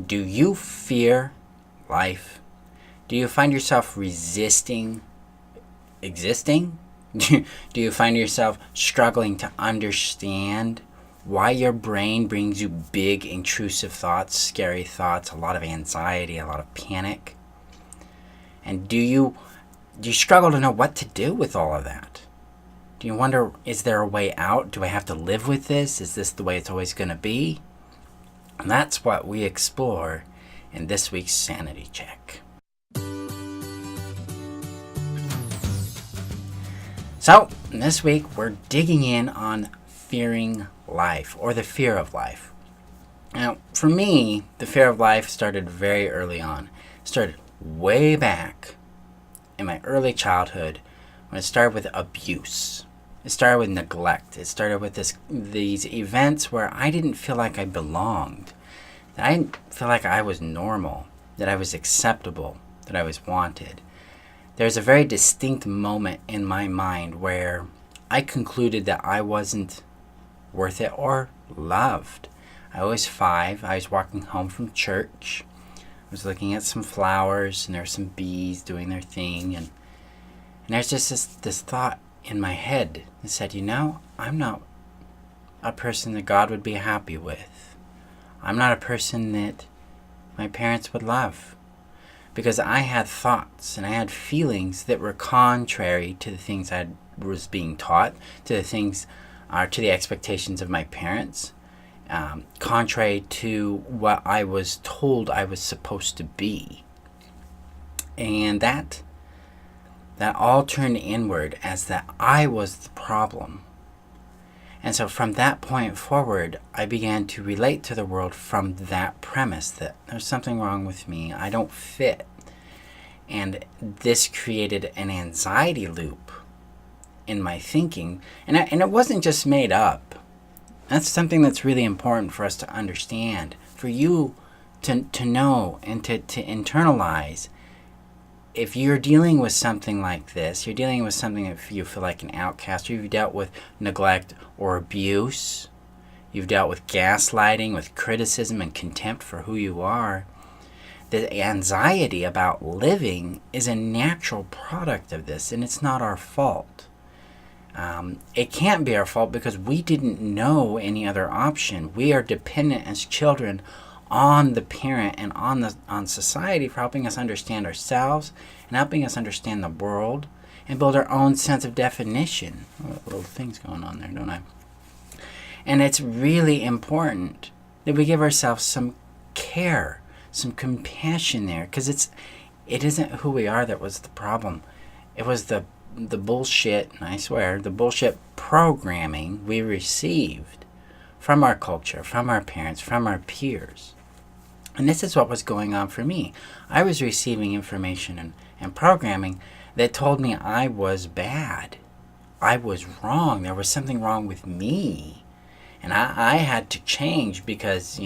Do you fear life? Do you find yourself resisting existing? Do you find yourself struggling to understand why your brain brings you big, intrusive thoughts, scary thoughts, a lot of anxiety, a lot of panic? And do you struggle to know what to do with all of that? Do you wonder, is there a way out? Do I have to live with this? Is this the way it's always going to be? And that's what we explore in this week's Sanity Check. So, this week we're digging in on fearing life, or the fear of life. Now, for me, the fear of life started very early on. It started way back in my early childhood when it started with abuse. It started with neglect. It started with these events where I didn't feel like I belonged. That I didn't feel like I was normal, that I was acceptable, that I was wanted. There's a very distinct moment in my mind where I concluded that I wasn't worth it or loved. I was 5. I was walking home from church. I was looking at some flowers, and there were some bees doing their thing, and there's just this thought in my head that said, I'm not a person that God would be happy with. I'm not a person that my parents would love. Because I had thoughts and I had feelings that were contrary to the things I was being taught, to the things, to the expectations of my parents, contrary to what I was told I was supposed to be. And that all turned inward as that I was the problem. And so from that point forward, I began to relate to the world from that premise that there's something wrong with me, I don't fit. And this created an anxiety loop in my thinking. And it wasn't just made up. That's something that's really important for us to understand, for you to know and to internalize. If you're dealing with something like this, you're dealing with something that you feel like an outcast, or you've dealt with neglect or abuse, you've dealt with gaslighting, with criticism and contempt for who you are, the anxiety about living is a natural product of this, and it's not our fault. It can't be our fault because we didn't know any other option. We are dependent as children on the parent and on society for helping us understand ourselves and helping us understand the world and build our own sense of definition. Little things going on there, don't I? And it's really important that we give ourselves some care, some compassion there, because it isn't who we are that was the problem. It was the bullshit, and I swear, the bullshit programming we received from our culture, from our parents, from our peers. And this is what was going on for me. I was receiving information and programming that told me I was bad. I was wrong. There was something wrong with me. And I had to change because,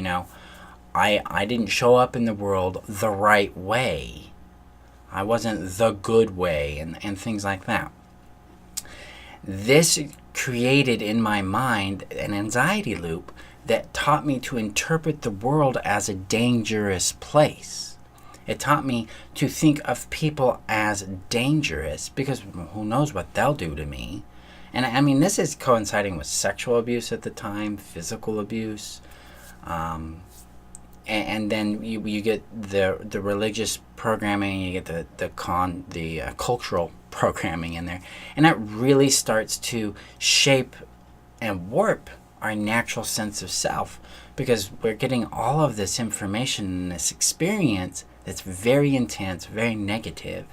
I didn't show up in the world the right way. I wasn't the good way and things like that. This created in my mind an anxiety loop that taught me to interpret the world as a dangerous place. It taught me to think of people as dangerous because who knows what they'll do to me. And I mean, this is coinciding with sexual abuse at the time, physical abuse, and then you get the religious programming, you get the cultural programming in there, and that really starts to shape and warp our natural sense of self, because we're getting all of this information and this experience that's very intense, very negative,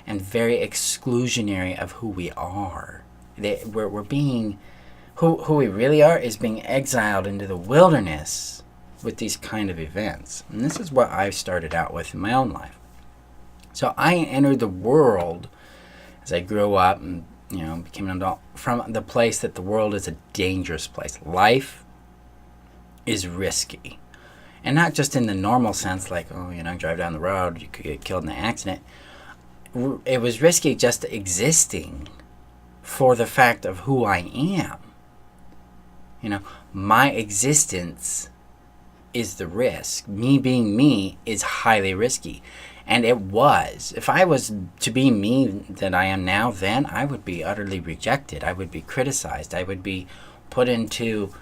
and very exclusionary of who we are. We're being, who we really are is being exiled into the wilderness with these kind of events. And this is what I started out with in my own life. So I entered the world as I grew up and became an adult from the place that the world is a dangerous place. Life is risky. And not just in the normal sense, like, drive down the road, you could get killed in an accident. It was risky just existing for the fact of who I am. My existence is the risk. Me being me is highly risky. And it was. If I was to be me that I am now, then I would be utterly rejected. I would be criticized. I would be put into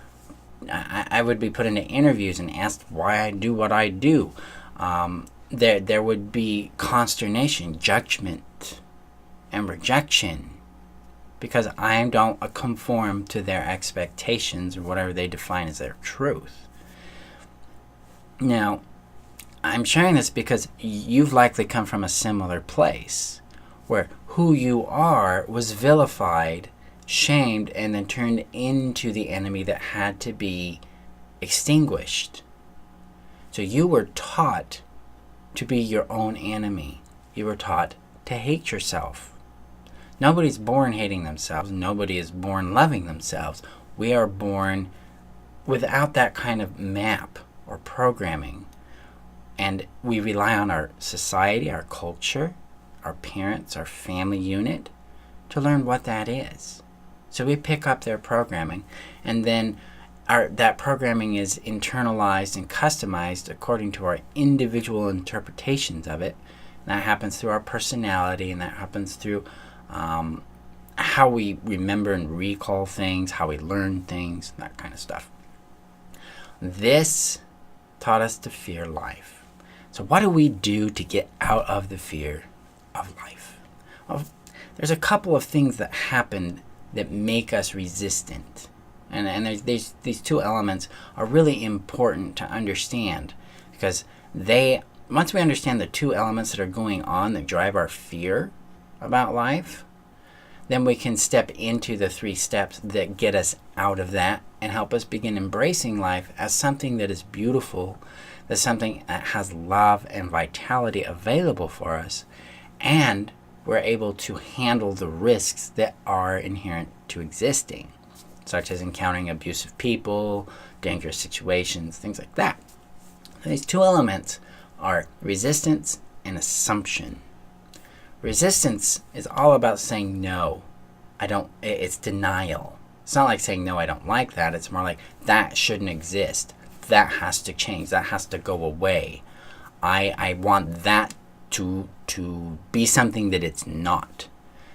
interviews and asked why I do what I do. There would be consternation, judgment, and rejection, because I don't conform to their expectations or whatever they define as their truth. Now, I'm sharing this because you've likely come from a similar place where who you are was vilified, shamed, and then turned into the enemy that had to be extinguished. So you were taught to be your own enemy. You were taught to hate yourself. Nobody's born hating themselves. Nobody is born loving themselves. We are born without that kind of map or programming. And we rely on our society, our culture, our parents, our family unit to learn what that is. So we pick up their programming, and then that programming is internalized and customized according to our individual interpretations of it. And that happens through our personality, and that happens through how we remember and recall things, how we learn things, that kind of stuff. This taught us to fear life. So what do we do to get out of the fear of life? Well, there's a couple of things that happen that make us resistant. And these two elements are really important to understand, because once we understand the two elements that are going on that drive our fear about life, then we can step into the 3 steps that get us out of that and help us begin embracing life as something that is beautiful, that's something that has love and vitality available for us, and we're able to handle the risks that are inherent to existing, such as encountering abusive people, dangerous situations, things like that. These 2 elements are resistance and assumption. Resistance is all about saying no. It's denial. It's not like saying no, I don't like that. It's more like that shouldn't exist. That has to change. That has to go away. I want that to be something that it's not.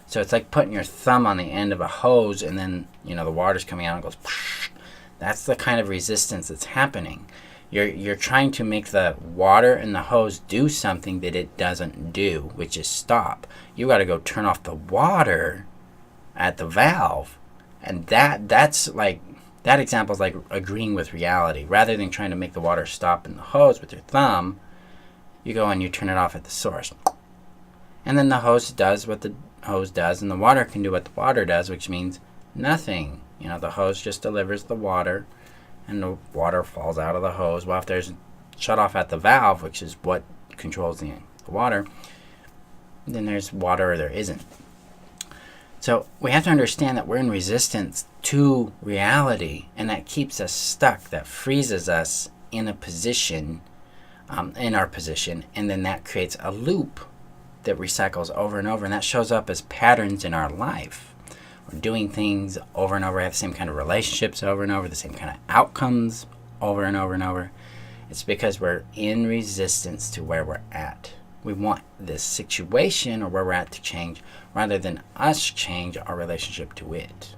So it's like putting your thumb on the end of a hose, and then the water's coming out and goes. Psh. That's the kind of resistance that's happening. You're trying to make the water and the hose do something that it doesn't do, which is stop. You got to go turn off the water at the valve, and that's like that example is like agreeing with reality. Rather than trying to make the water stop in the hose with your thumb, you go and you turn it off at the source, and then the hose does what the hose does, and the water can do what the water does, which means nothing. The hose just delivers the water, and the water falls out of the hose. Well, if there's shut off at the valve, which is what controls the water, then there's water or there isn't. So we have to understand that we're in resistance to reality, and that keeps us stuck, that freezes us in a position, in our position, and then that creates a loop that recycles over and over, and that shows up as patterns in our life. We're doing things over and over, have the same kind of relationships over and over, the same kind of outcomes over and over and over. It's because we're in resistance to where we're at. We want this situation or where we're at to change, rather than us change our relationship to it.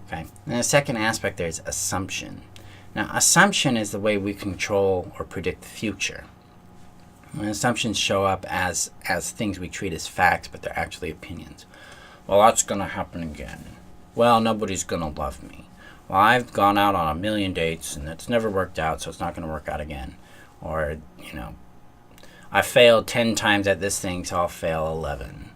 Okay. And the second aspect there is assumption. Now, assumption is the way we control or predict the future. And assumptions show up as things we treat as facts, but they're actually opinions. Well, that's going to happen again. Well, nobody's going to love me. Well, I've gone out on 1,000,000 dates and it's never worked out, so it's not going to work out again. Or, I failed 10 times at this thing, so I'll fail 11.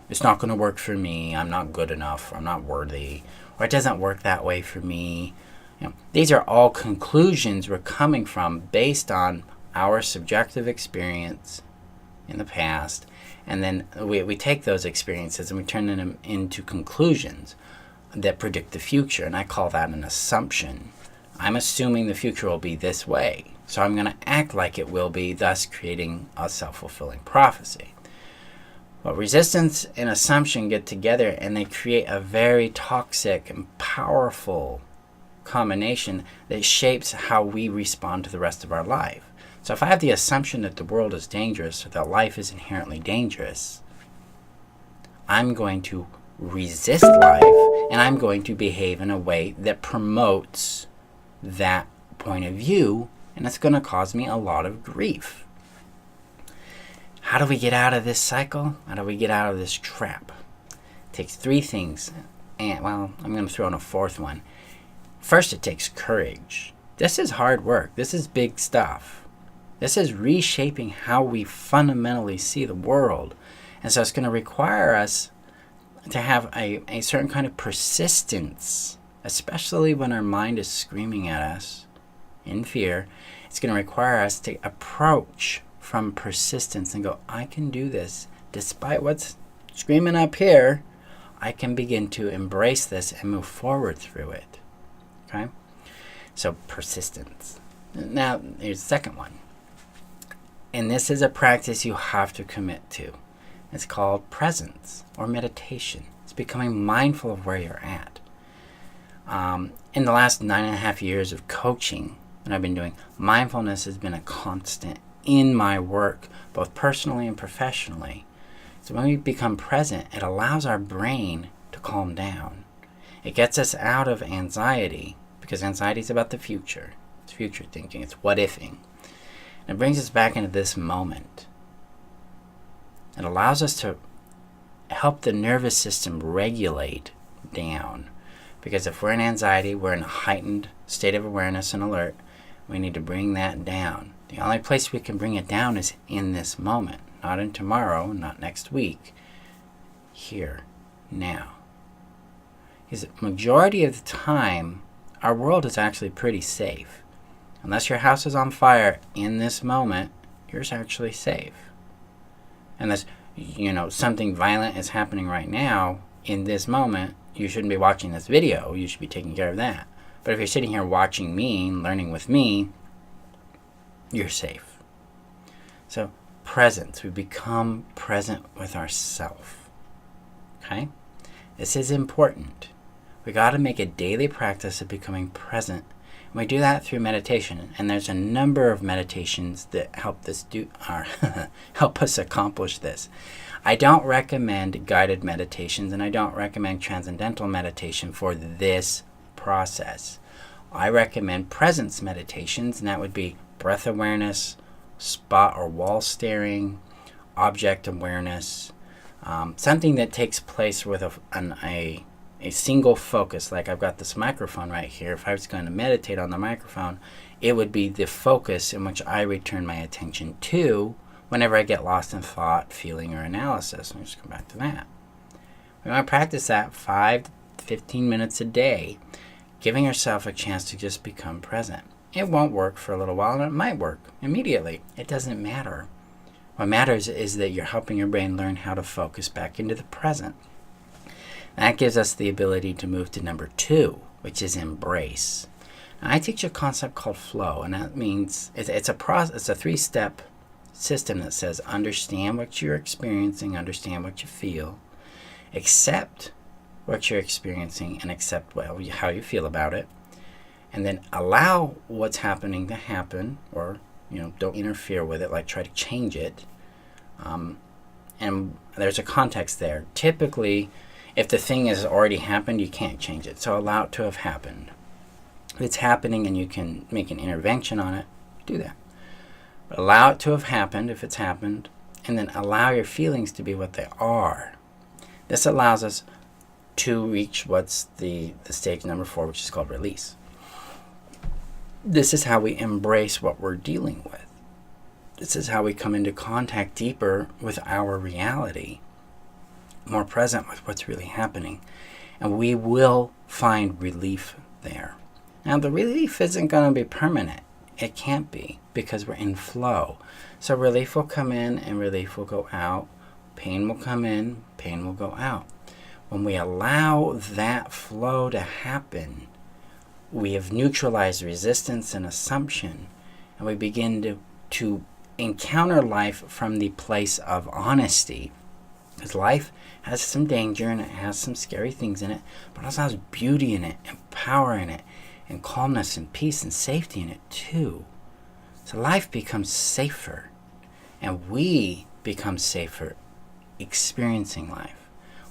It's not going to work for me. I'm not good enough. I'm not worthy. Or it doesn't work that way for me. These are all conclusions we're coming from based on our subjective experience in the past. And then we take those experiences and we turn them into conclusions that predict the future. And I call that an assumption. I'm assuming the future will be this way, so I'm going to act like it will be, thus creating a self-fulfilling prophecy. But resistance and assumption get together and they create a very toxic and powerful combination that shapes how we respond to the rest of our life. So if I have the assumption that the world is dangerous or that life is inherently dangerous, I'm going to resist life, and I'm going to behave in a way that promotes that point of view, and it's going to cause me a lot of grief. How do we get out of this cycle? How do we get out of this trap? It takes three things, and well, I'm going to throw in a fourth one. First, it takes courage. This is hard work. This is big stuff. This is reshaping how we fundamentally see the world. And so it's going to require us to have a certain kind of persistence, especially when our mind is screaming at us in fear. It's going to require us to approach from persistence and go, I can do this. Despite what's screaming up here, I can begin to embrace this and move forward through it. Okay? So persistence. Now, here's the second one. And this is a practice you have to commit to. It's called presence or meditation. It's becoming mindful of where you're at. In the last 9.5 years of coaching that I've been doing, mindfulness has been a constant in my work, both personally and professionally. So when we become present, it allows our brain to calm down. It gets us out of anxiety, because anxiety is about the future. It's future thinking. It's what-ifing. And it brings us back into this moment. It allows us to help the nervous system regulate down. Because if we're in anxiety, we're in a heightened state of awareness and alert. We need to bring that down. The only place we can bring it down is in this moment. Not in tomorrow, not next week. Here, now. Because the majority of the time, our world is actually pretty safe. Unless your house is on fire in this moment, you're actually safe. Unless, something violent is happening right now in this moment, you shouldn't be watching this video. You should be taking care of that. But if you're sitting here watching me and learning with me, you're safe. So, presence. We become present with ourself. Okay? This is important. We got to make a daily practice of becoming present. And we do that through meditation. And there's a number of meditations that help help us accomplish this. I don't recommend guided meditations, and I don't recommend transcendental meditation for this process. I recommend presence meditations, and that would be breath awareness, spot or wall staring, object awareness, something that takes place with a single focus. Like I've got this microphone right here. If I was going to meditate on the microphone, it would be the focus in which I return my attention to whenever I get lost in thought, feeling, or analysis. Let me just come back to that. We want to practice that 5 to 15 minutes a day, giving yourself a chance to just become present. It won't work for a little while, and it might work immediately. It doesn't matter. What matters is that you're helping your brain learn how to focus back into the present. That gives us the ability to move to number 2, which is embrace. Now, I teach a concept called flow, and that means it's a 3-step system that says understand what you're experiencing, understand what you feel, accept what you're experiencing, and accept how you feel about it, and then allow what's happening to happen, or don't interfere with it, like try to change it. And there's a context there. Typically, if the thing has already happened, you can't change it. So allow it to have happened. If it's happening and you can make an intervention on it, do that. But allow it to have happened if it's happened, and then allow your feelings to be what they are. This allows us to reach what's the stage number 4, which is called release. This is how we embrace what we're dealing with. This is how we come into contact deeper with our reality, more present with what's really happening. And we will find relief there. Now, the relief isn't going to be permanent. It can't be, because we're in flow. So relief will come in and relief will go out. Pain will come in, pain will go out. When we allow that flow to happen, we have neutralized resistance and assumption, and we begin to encounter life from the place of honesty. Because life has some danger and it has some scary things in it, but it also has beauty in it and power in it. and calmness and peace and safety in it too. So life becomes safer, and we become safer experiencing life.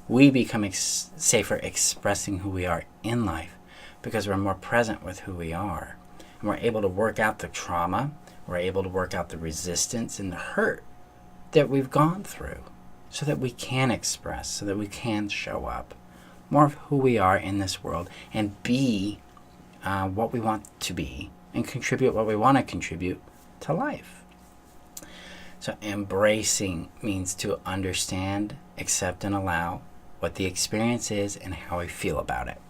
We become safer expressing who we are in life because we're more present with who we are. And we're able to work out the trauma, we're able to work out the resistance and the hurt that we've gone through so that we can express, so that we can show up more of who we are in this world and be what we want to be and contribute what we want to contribute to life. So embracing means to understand, accept, and allow what the experience is and how we feel about it.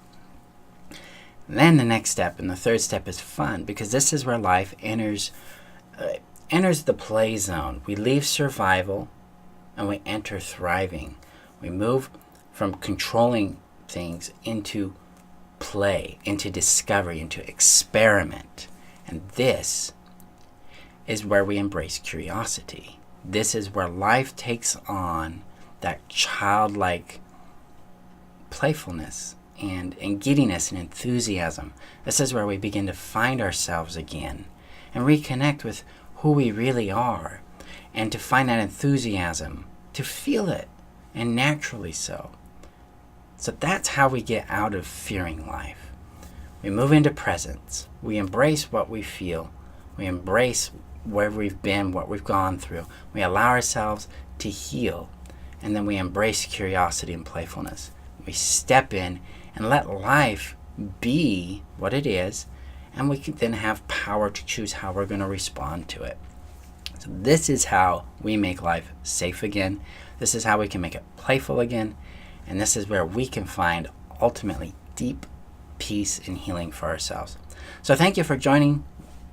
And then the next step and the third step is fun, because this is where life enters the play zone. We leave survival and we enter thriving. We move from controlling things into play, into discovery, into experiment. And this is where we embrace curiosity. This is where life takes on that childlike playfulness and giddiness and enthusiasm. This is where we begin to find ourselves again and reconnect with who we really are, and to find that enthusiasm, to feel it, and naturally so. So that's how we get out of fearing life. We move into presence. We embrace what we feel. We embrace where we've been, what we've gone through. We allow ourselves to heal. And then we embrace curiosity and playfulness. We step in and let life be what it is. And we can then have power to choose how we're going to respond to it. So this is how we make life safe again. This is how we can make it playful again. And this is where we can find ultimately deep peace and healing for ourselves. So thank you for joining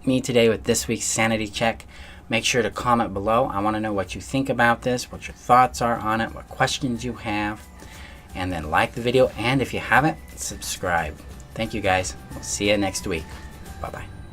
me today with this week's Sanity Check. Make sure to comment below. I want to know what you think about this, what your thoughts are on it, what questions you have. And then like the video, and if you haven't, subscribe. Thank you guys. We'll see you next week. Bye-bye.